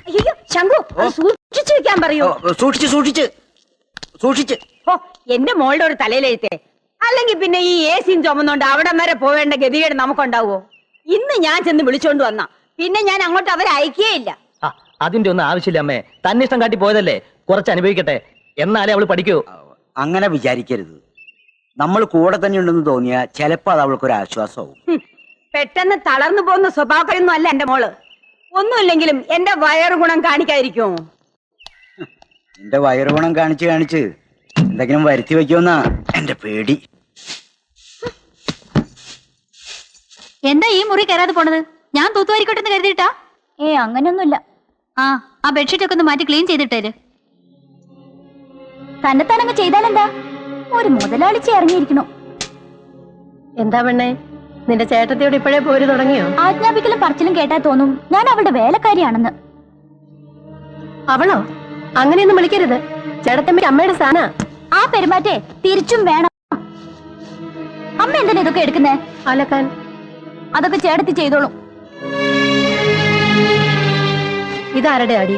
അയ്യോ ശംഖു, സൂക്ഷിച്ചു വെക്കാൻ പറയൂ. സൂക്ഷിച്ച്. ഓ, എന്റെ മോളുടെ ഒരു തലയിലെഴുത്തേ. അല്ലെങ്കിൽ പിന്നെ ഈ ഏസിയും ചുമന്നോണ്ട് അവിടം വരെ പോവേണ്ട ഗതികേട് നമുക്കുണ്ടാവോ? ഇന്ന് ഞാൻ ചെന്ന് വിളിച്ചോണ്ട് വന്ന പിന്നെ ഞാൻ അങ്ങോട്ട് അവരെ അയക്കേയില്ല. അതിന്റെ ഒന്നും ആവശ്യമില്ല അമ്മേ. തന്നിഷ്ടം കാട്ടി പോയതല്ലേ, കുറച്ച് അനുഭവിക്കട്ടെ, എന്നാലേ അവള് പഠിക്കൂ. അങ്ങനെ വിചാരിക്കരുത്. നമ്മൾ കൂടെ തന്നെ ഉണ്ടെന്ന് തോന്നിയാ ചിലപ്പോ അത് അവൾക്കൊരു ആശ്വാസമാവും. പെട്ടെന്ന് തളർന്നു പോകുന്ന സ്വഭാവമൊന്നും അല്ല എന്റെ മോള്. ഒന്നുമില്ലെങ്കിലും എന്റെ വയറു ഗുണം കാണിക്കാതിരിക്കുമോ? എന്റെ വയറു ഗുണം കാണിച്ച് എന്തെങ്കിലും വരുത്തി വെക്കുമെന്നാ എന്റെ പേടി. എന്താ ഈ മുറി കയറാതെ പോണത്? ഞാൻ തൂത്തുവാരിക്കോട്ടെന്ന് കരുതിയിട്ടാ? അങ്ങനെയൊന്നുമില്ല. ആ ബെഡ്ഷീറ്റ് ഒക്കെ ഒന്ന് മാറ്റി ക്ലീൻ ചെയ്തിട്ടേര്. തന്നെത്താനങ്ങ് ചെയ്താലെന്താ? ഒരു മുതലാളിച്ച് ഇറങ്ങിയിരിക്കണു. എന്താ പെണ്ണേ, നിന്റെ ചേട്ടത്തിയോട് ഇപ്പോഴേ പോര് തുടങ്ങിയോ? ആജ്ഞാപിക്കലും പറച്ചിലും കേട്ടാ തോന്നും ഞാൻ അവളുടെ വേലക്കാരിയാണെന്ന്. അവളോ? അങ്ങനെയൊന്നും വിളിക്കരുത്. ചേട്ടത്തമ്മയ്ക്ക് അമ്മയുടെ സ്ഥാന. ആ പെരുമാറ്റേ തിരിച്ചും വേണം. അമ്മ എന്തിനാ ഇതൊക്കെ എടുക്കുന്നേ? അലക്കാൻ. അതൊക്കെ ചേട്ടത്തി ചെയ്തോളും. ഇതാരുടെ അടി?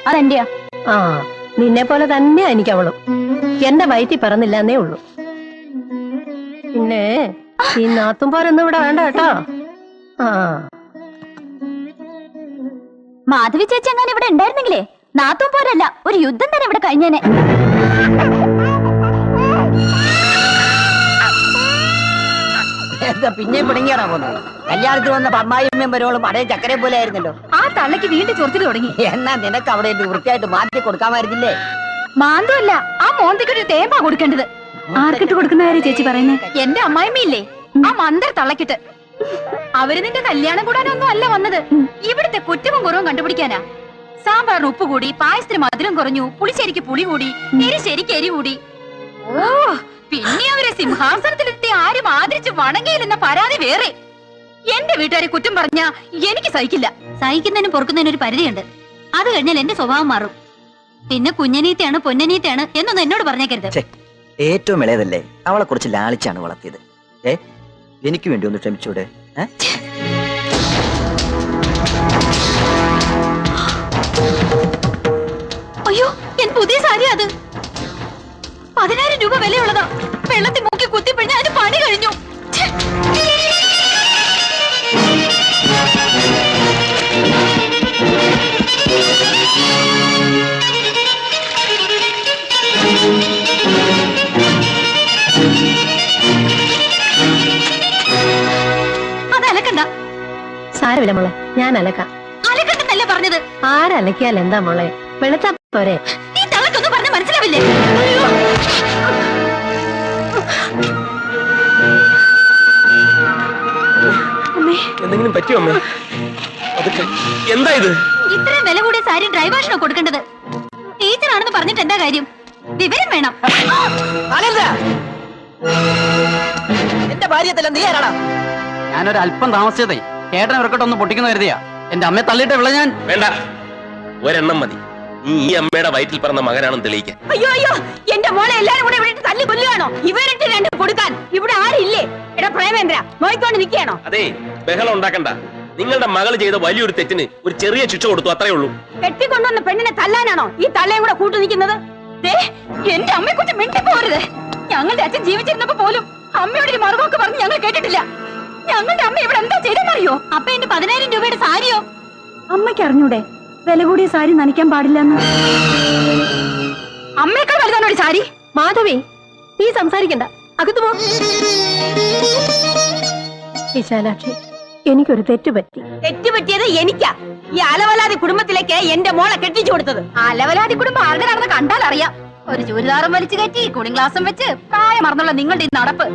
അതെന്റെയാ. നിന്നെ പോലെ തന്നെയാ എനിക്ക് അവളും. എന്റെ വയറ്റി പറന്നില്ല എന്നേ ഉള്ളൂ. പിന്നെ ഈ നാത്തും പോരൊന്നും ഇവിടെ വേണ്ട കേട്ടോ. മാധവി ചേച്ചി അങ്ങനെ ഇവിടെ ഉണ്ടായിരുന്നെങ്കിലേ നാത്തും പോരല്ല, ഒരു യുദ്ധം തന്നെ ഇവിടെ കഴിഞ്ഞേനെ. എന്താ പിന്നെയും പിണങ്ങിയാണോ പോകുന്നത്? കല്യാണത്തിന് വന്ന അമ്മായിയും മെമ്പരോളും അതേ ചക്കരെ പോലെ ആയിരുന്നല്ലോ. ആ തള്ളക്ക് വീണ്ടും ചൊറിച്ചിൽ തുടങ്ങി. എന്നാ നിനക്ക് അവിടെ വൃത്തിയായിട്ട് മാറ്റി കൊടുക്കാമായിരുന്നില്ലേ? മാന്തല്ല, ആ മോന്തിക്കൊരു തേമ്പാ കൊടുക്കേണ്ടത്. ആർക്കിട്ട് കൊടുക്കുന്ന കാര്യം ചേച്ചി പറയുന്നേ? എന്റെ അമ്മായിമ്മയില്ലേ, ആ മന്ദർ തള്ളക്കിട്ട്. അവര് നിന്റെ കല്യാണം കൂടാനൊന്നും അല്ല വന്നത്, ഇവിടുത്തെ കുറ്റവും കുറവും കണ്ടുപിടിക്കാനാ. സാമ്പാറിന് ഉപ്പ് കൂടി, പായസത്തിന് മധുരം കുറഞ്ഞു, പുളിശ്ശേരിക്ക് പുളി കൂടി, എരിശ്ശേരിക്ക് എരി കൂടി. ഓ, പിന്നെ അവരെ സിംഹാസനത്തിലെത്തി ആരും ആദരിച്ച് വണങ്ങിയില്ലെന്ന പരാതി വേറെ. എന്റെ വീട്ടുകാരെ കുറ്റം പറഞ്ഞാ എനിക്ക് സഹിക്കില്ല. സഹിക്കുന്നതിനും പൊറുക്കുന്നതിനും ഒരു പരിധിയുണ്ട്. അത് കഴിഞ്ഞാൽ എന്റെ സ്വഭാവം മാറും. പിന്നെ കുഞ്ഞനീത്തയാണ് പൊന്നനീത്തയാണ് എന്നൊന്നും എന്നോട് പറഞ്ഞേക്കരുത്. ഏറ്റവും ഇളയതല്ലേ, അവളെ കുറിച്ച് ലാളിച്ചാണ് വളർത്തിയത്. എനിക്ക് വേണ്ടി ഒന്ന് ക്ഷമിച്ചൂടെ? അയ്യോ, എൻ പുതിയ സാരി അത് 10,000 രൂപ വിലയുള്ളതാ. വെള്ളത്തിൽ മുക്കി കുത്തിപ്പിഴിഞ്ഞ അതിന് പണി കഴിഞ്ഞു. അതലക്കണ്ട. സാരമില്ല മോളെ, ഞാൻ അലക്കാം. അലക്കണ്ടെന്നല്ലേ പറഞ്ഞത്? ആരലക്കിയാൽ എന്താ മോളെ, വെളുത്താ പോരെ. ഈ തള്ളക്കൊന്നും പറഞ്ഞ മനസ്സിലാവില്ലേ? എന്തെങ്കിലും പറ്റിയോ അമ്മേ? എന്താ ഇത്? ഇത്രയും വില കൂടിയ സാരി ഡ്രൈവേഷനോ കൊടുക്കേണ്ടത്? ടീച്ചറാണെന്ന് പറഞ്ഞിട്ട് എന്താ കാര്യം? വിവരം വേണം. എന്റെ ഭാര്യത്തല്ല നീ ആരാടാ? ഞാനൊരല്പം താമസിച്ചതേ ചേട്ടൻ ഇറക്കട്ടൊന്ന് പൊട്ടിക്കുന്ന കരുതിയാ. എന്റെ അമ്മയെ തള്ളിയിട്ട് വിള ഞാൻ. വേണ്ട, ഒരെണ്ണം മതി. നീ ഈ അമ്മയുടെ വയറ്റിൽ പറഞ്ഞ മകനാണെന്ന് തെളിയിക്കാൻ. അയ്യോ അയ്യോ, എന്റെ മോളെ എല്ലാരും കൂടെ ഇവിടെ തല്ലി കൊല്ലുകയാണോ? ഇവരിട്ട് രണ്ടും കൊടുക്കാൻ ഇവിടെ ആരില്ലേ? എടാ പ്രേമേന്ദ്ര, നോയിക്കൊണ്ട് നിൽക്കുകയാണോ? അതെ, ബഹളം ഉണ്ടാക്കണ്ട. നിങ്ങളുടെ മകൾ ചെയ്ത വലിയൊരു തെറ്റിന് ഒരു ചെറിയ ശിക്ഷ കൊടുത്തു, അത്രേ ഉള്ളൂ. കെട്ടിക്കൊണ്ടുവന്ന പെണ്ണിനെ തല്ലാനാണോ ഈ തള്ളയും കൂടെ കൂട്ടു നിൽക്കുന്നത്? എന്റെ അമ്മയെ കുറിച്ച് മിണ്ടി പോരുത്. ഞങ്ങളുടെ അച്ഛൻ ജീവിച്ചിരുന്നപ്പോ പോലും അമ്മയോട് ഒരു മറുവാക്ക് പറഞ്ഞ് ഞങ്ങൾ കേട്ടിട്ടില്ല. ഞങ്ങളുടെ അമ്മ ഇവിടെ എന്താ ചെയ്തെന്നറിയോ? അപ്പൊ എന്റെ 10,000 രൂപയുടെ സാരിയോ? അമ്മയ്ക്ക് അറിഞ്ഞൂടെ വില കൂടിയ സാരി നനയ്ക്കാൻ പാടില്ലെന്ന്? അമ്മയേക്കാൾ വലുതാണ് ഒരു സാരി. മാധവി, നീ സംസാരിക്കണ്ട, അകത്തു പോ. വിശാലാക്ഷി, എനിക്കൊരു തെറ്റുപറ്റി. തെറ്റുപറ്റിയത് എനിക്കാ. ഈ അലവലാതി കുടുംബത്തിലേക്ക് എന്റെ മോളെ കെട്ടിച്ചു കൊടുത്തത്. അലവലാതി കുടുംബം ആരുടെയാണെന്ന് കണ്ടാൽ അറിയാം. ഒരു ചുരിദാറും വലിച്ചു കയറ്റി കൂളിംഗ് ഗ്ലാസും വെച്ച് പ്രായം മറന്നുള്ള നിങ്ങളുടെ ഈ നടപ്പ്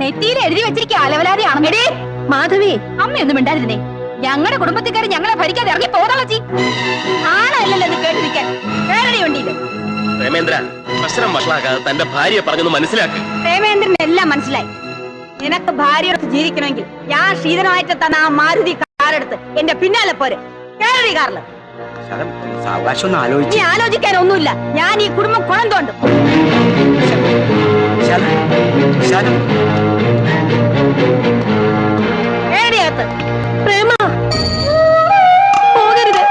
നെറ്റിയിൽ എഴുതി വെച്ചിരിക്കുക അലവലാതിയാണെന്നേ. മാധവി, അമ്മയൊന്നും മിണ്ടാതിരുന്നേ. ഞങ്ങളുടെ കുടുംബത്തിക്കാർ ഞങ്ങളെ ഭരിക്കാതെ ഇറങ്ങി പോകാളച്ചി. ആണല്ലോ ഇത് കേട്ടിരിക്കാൻ. വേറെയുണ്ടില്ല. പ്രേമേന്ദ്ര, പ്രശ്നം വഷളാക്കാതെ തന്റെ ഭാര്യയെ പറഞ്ഞൊന്ന് മനസ്സിലാക്ക്. പ്രേമേന്ദ്രന് എല്ലാം മനസ്സിലായി. നിനക്ക് ഭാര്യയോട് ജീവിക്കണമെങ്കിൽ ഞാൻ ശീതനമായിട്ട് തന്ന ആ മാരുതി കാറെടുത്ത് എന്റെ പിന്നാലെ പോരെ. കേരളീ കാറില് നീ ആലോചിക്കാൻ ഒന്നുമില്ല. ഞാൻ ഈ കുടുംബം കുളം തോണ്ടും. പ്രേമ, പോകരുത്.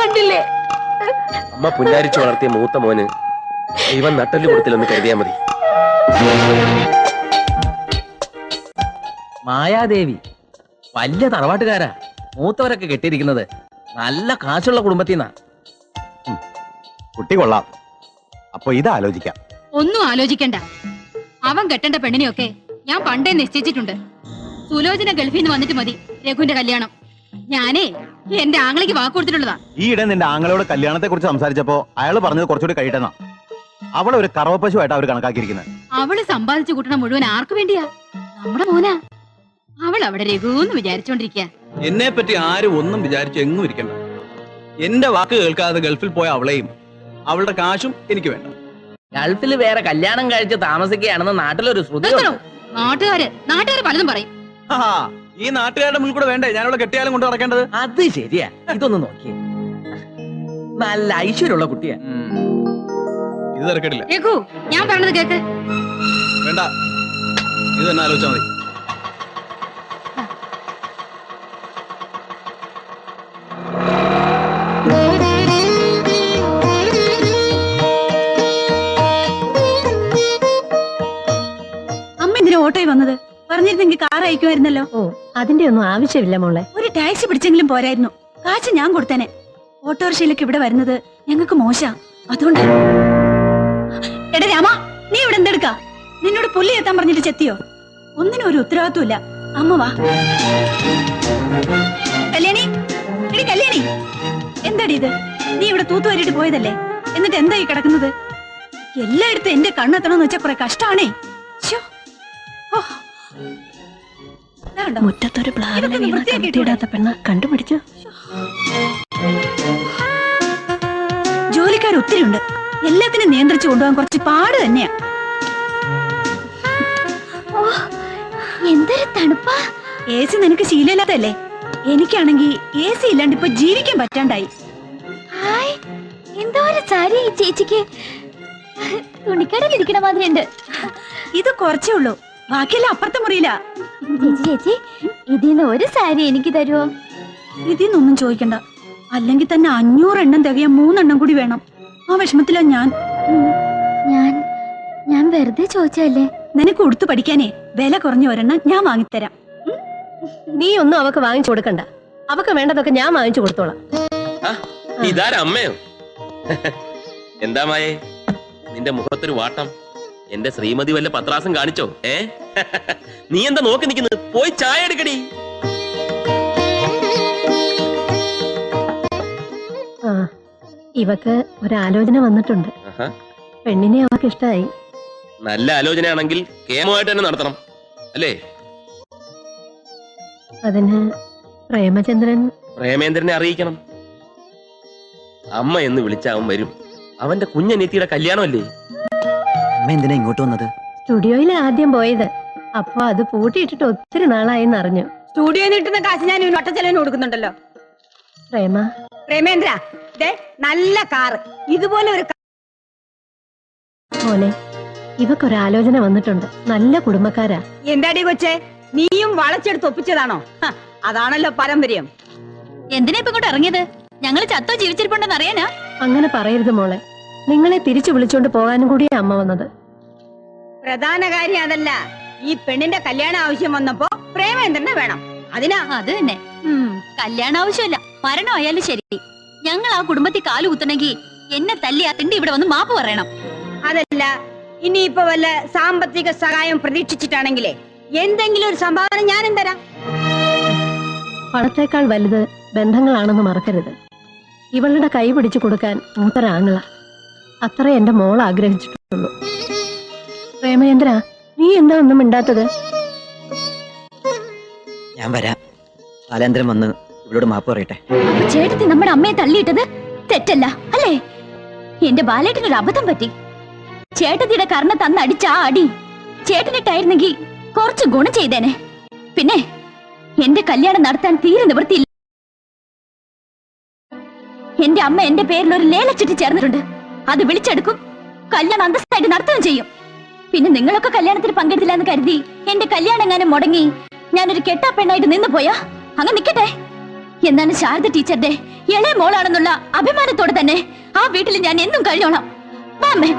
കണ്ടില്ലേ? അമ്മ പുന്നാരിച്ചു വളർത്തിയ മൂത്ത മോന് ദൈവം നട്ടല് കൊടുത്തില്ലെന്ന് കരുതിയാ മതി. മായാദേവി വലിയ തറവാട്ടുകാരാ. മൂത്തവരൊക്കെ കെട്ടിയിരിക്കുന്നത് നല്ല കാശുള്ള കുടുംബത്തിൽ നിന്നാ. കുട്ടി കൊള്ളാം. അപ്പൊ ഇത് ആലോചിക്കാം. ഒന്നും ആലോചിക്കണ്ട. അവൻ കെട്ടേണ്ട പെണ്ണിനെയൊക്കെ ഞാൻ പണ്ടേ നിശ്ചയിച്ചിട്ടുണ്ട്. സുലോചന ഗൾഫിൽ നിന്ന് വന്നിട്ട് മതി രഘുവിന്റെ കല്യാണം. ഞാനേ എന്റെ ആങ്ങളയ്ക്ക് വാക്ക് കൊടുത്തിട്ടുള്ളതാ. ഈയിടെ നിന്റെ ആങ്ങളോട് കല്യാണത്തെ കുറിച്ച് സംസാരിച്ചപ്പോ അയാൾ പറഞ്ഞത് കുറച്ചുകൂടി കഴിയട്ടെന്നാ. അവളെ ഒരു കറവപ്പശുവായിട്ട് അവർ കണക്കാക്കിയിരിക്കുന്നത്. അവള് സമ്പാദിച്ചു കൂട്ടണ മുഴുവൻ ആർക്ക് വേണ്ടിയാ? നമ്മുടെ മോനാ. അവൾ അവിടെ രഘുന്ന് വിചാരിച്ചോണ്ടിരിക്കുക. എന്നെ പറ്റി ആരും ഒന്നും വിചാരിച്ചു എങ്ങും ഇരിക്കണ്ട. എന്റെ വാക്ക് കേൾക്കാതെ ഗൾഫിൽ പോയ അവളെയും അവളുടെ കാശും എനിക്ക് വേണ്ട. ഗൾഫിൽ വേറെ കല്യാണം കഴിച്ച് താമസിക്കുകയാണെന്ന് നാട്ടിലൊരു ശ്രുതി. നാട്ടുകാര് പലതും പറയും. ഈ നാട്ടുകാരുടെ മുന്നിൽ കൂടെ വേണ്ടേ ഞാൻ അവളെ കെട്ടിയാലും കൊണ്ട് നടക്കേണ്ടത്? അത് ശരിയാ. ഇതൊന്ന് നോക്കിയേ, നല്ല ഐശ്വര്യമുള്ള കുട്ടിയാ. ഇത് തിരക്കിടില്ല. രഘു, ഞാൻ പറഞ്ഞത് കേക്ക്. വേണ്ട, ഇത് തന്നെ ആലോചിച്ചാൽ മതി. അമ്മ എന്തിനാ ഓട്ടോയിൽ വന്നത്? പറഞ്ഞിരുന്നെങ്കിൽ കാർ അയക്കുമായിരുന്നല്ലോ. ഓ, അതിന്റെ ഒന്നും ആവശ്യമില്ല മോളെ. ഒരു ടാക്സി പിടിച്ചെങ്കിലും പോരായിരുന്നു. കാശ് ഞാൻ കൊടുത്തേനെ. ഓട്ടോറിക്ഷയിലേക്ക് ഇവിടെ വരുന്നത് ഞങ്ങൾക്ക് മോശാ. അതുകൊണ്ട് എടാ രാമ, നീ ഇവിടെ എന്തെടുക്കാ? നിന്നോട് പുല്ലി എത്താൻ പറഞ്ഞിട്ട് ചെത്തിയോ? ഒന്നിനും ഒരു ഉത്തരവാദിത്വമില്ല. അമ്മ വാ. കല്യാണി, എടി കല്യാണി, എന്താടി ഇത്? നീ ഇവിടെ തൂത്തുവാരിട്ട് പോയതല്ലേ? എന്നിട്ട് എന്തായി കിടക്കുന്നത്? എല്ലായിടത്തും എന്റെ കണ്ണെത്തണമെന്ന് വെച്ചാ കുറെ കഷ്ടാണേ. മുറ്റത്തൊരു പ്ലാവിടാത്ത പെണ്ണ കണ്ടുപിടിച്ചു. ജോലിക്കാർ ഒത്തിരി ഉണ്ട്. എല്ലാത്തിനും നിയന്ത്രിച്ചു കൊണ്ടുപോകാൻ കുറച്ച് പാട് തന്നെയാ. എന്തൊരു തണുപ്പാ. എ സി നിനക്ക് ശീലമില്ലാത്തല്ലേ? എനിക്കാണെങ്കിൽ എ സി ഇല്ലാണ്ട് ഇപ്പൊ ജീവിക്കാൻ പറ്റാണ്ടായി. എന്തോ ഒരു സാരി ചേച്ചിക്ക് തുണിക്കടയിലിരിക്കണ മാതിരി ഉണ്ട്. ഇത് കുറച്ചേ ഉള്ളൂ, ബാക്കിയെല്ലാം അപ്പുറത്തെ മുറിയില്ല. ചേച്ചി, ഇതിന്ന് ഒരു സാരി എനിക്ക് തരുമോ? ഇതിന്നൊന്നും ചോദിക്കണ്ട. അല്ലെങ്കിൽ തന്നെ 500 എണ്ണം തികയാൻ 3 എണ്ണം കൂടി വേണം. ആ വിഷമത്തിലാ ഞാൻ. ഞാൻ വെറുതെ ചോദിച്ചല്ലേ. നിനക്ക് ഉടുത്തു പഠിക്കാനേ വില കുറഞ്ഞ ഒരെണ്ണം ഞാൻ വാങ്ങിത്തരാം. നീ ഒന്നും അവക്ക് വാങ്ങിച്ചു കൊടുക്കണ്ട. അവക്ക് വേണ്ടതൊക്കെ ഞാൻ വാങ്ങിച്ചു കൊടുത്തോളാം. ഇതാരാ അമ്മയോ? എന്താ മായേ നിന്റെ മുഖത്തൊരു വാട്ടം? എന്റെ ശ്രീമതി വല്ല പത്രാസം കാണിച്ചോ? നീ എന്താ നോക്കി നിൽക്കുന്നത്? പോയി ചായ എടുക്കടി. ആ, ഇവക്ക് ഒരാലോചന വന്നിട്ടുണ്ട്. പെണ്ണിനെ അവക്ക് ഇഷ്ടായി. നല്ല ആലോചനയാണെങ്കിൽ കേമമായിട്ട് തന്നെ നടത്തണം അല്ലേ? അതിന് പ്രേമേന്ദ്രനെ അറിയിക്കണം. അമ്മ എന്ന് വിളിച്ച അവൻ വരും. അവന്റെ കുഞ്ഞനീത്തിയുടെ കല്യാണമല്ലേ? അമ്മ എന്തിനാ ഇങ്ങോട്ട് വന്നത്? സ്റ്റുഡിയോയിൽ ആദ്യം പോയത്. അപ്പൊ അത് പൂട്ടിയിട്ടിട്ട് ഒത്തിരി നാളായെന്ന് അറിഞ്ഞു. സ്റ്റുഡിയോയിൽ കിട്ടുന്ന കാശ് ഞാൻ ഒറ്റ ചെലവിന് കൊടുക്കുന്നുണ്ടല്ലോ. പ്രേമേന്ദ്ര, നല്ല കാറ്, ഇതുപോലെ ഒരു മോനെ, ഇവക്കൊരാലോചന വന്നിട്ടുണ്ട്. നല്ല കുടുംബക്കാരാ. എന്താടി കൊച്ചേ, നീയും വളച്ചെടുത്ത് ഒപ്പിച്ചതാണോ? അതാണല്ലോ പാരമ്പര്യം. എന്തിനാ ഇപ്പൊ ഇങ്ങോട്ട് ഇറങ്ങിയത്? ഞങ്ങള് ചത്തോ ജീവിച്ചിരിപ്പുണ്ടെന്ന് അറിയാനാ? അങ്ങനെ പറയരുത് മോളെ. നിങ്ങളെ തിരിച്ചു വിളിച്ചോണ്ട് പോകാനും കൂടിയാ അമ്മ വന്നത്. പ്രധാന കാര്യം അതല്ല. ഈ പെണ്ണിന്റെ കല്യാണ ആവശ്യം വന്നപ്പോ പ്രേമേന്ദ്രനെ വേണം. അതിനാ. അത് തന്നെ. കല്യാണ ആവശ്യമല്ല, മരണം ആയാലും ശരി. ഞങ്ങൾ ആ കുടുംബത്തിൽ കാലു കുത്തണമെങ്കിൽ എന്നെ തല്ലി ആ തിണ്ടി ഇവിടെ വന്ന് മാപ്പ് പറയണം. അതല്ല, ഇനിയിപ്പോ വല്ല സാമ്പത്തിക സഹായം പ്രതീക്ഷിച്ചിട്ടാണെങ്കിലേ എന്തെങ്കിലും ഒരു സംഭാവന ഞാനും തരാം. പണത്തേക്കാൾ വലുത് ബന്ധങ്ങളാണെന്ന് മറക്കരുത്. ഇവളുടെ കൈ പിടിച്ചു കൊടുക്കാൻ മൂത്തൊരാങ്ങള. അത്രേ എന്റെ മോൾ ആഗ്രഹിച്ചിട്ടുള്ളൂ. പ്രേമേന്ദ്ര, നീ എന്താ ഒന്നും മിണ്ടാത്തത്? ഞാൻ വരാം. ബാലേന്ദ്രൻ വന്ന് ഇവളോട് മാപ്പ് പറയട്ടെ. ചേട്ടത്തി നമ്മുടെ അമ്മയെ തള്ളിയിട്ടത് തെറ്റല്ല അല്ലേ? എന്റെ ബാലേട്ടനൊരു അബദ്ധം പറ്റി. ചേട്ടത്തിയുടെ കർണ തന്നടിച്ച ആ അടി ചേട്ടനിട്ടായിരുന്നെങ്കിൽ കുറച്ച് ഗുണം ചെയ്തേനെ. പിന്നെ എന്റെ കല്യാണം നടത്താൻ തീരെ നിവൃത്തിയില്ല. എന്റെ അമ്മ എന്റെ പേരിൽ ഒരു ലേലച്ചിട്ട് ചേർന്നിട്ടുണ്ട്. അത് വിളിച്ചെടുക്കും, കല്യാണം അന്തസ്സായിട്ട് നടത്തുകയും ചെയ്യും. പിന്നെ നിങ്ങളൊക്കെ കല്യാണത്തിന് പങ്കെടുത്തില്ല എന്ന് കരുതി എന്റെ കല്യാണം എങ്ങാനും മുടങ്ങി ഞാനൊരു കെട്ടാ പെണ്ണായിട്ട് നിന്ന് പോയാ അങ്ങ് നിക്കട്ടെ. എന്നാണ് ശാരദ ടീച്ചറുടെ ഇളയ മോളാണെന്നുള്ള അഭിമാനത്തോടെ തന്നെ ആ വീട്ടിൽ ഞാൻ എന്നും കഴിഞ്ഞോളാം. വാ അമ്മേ.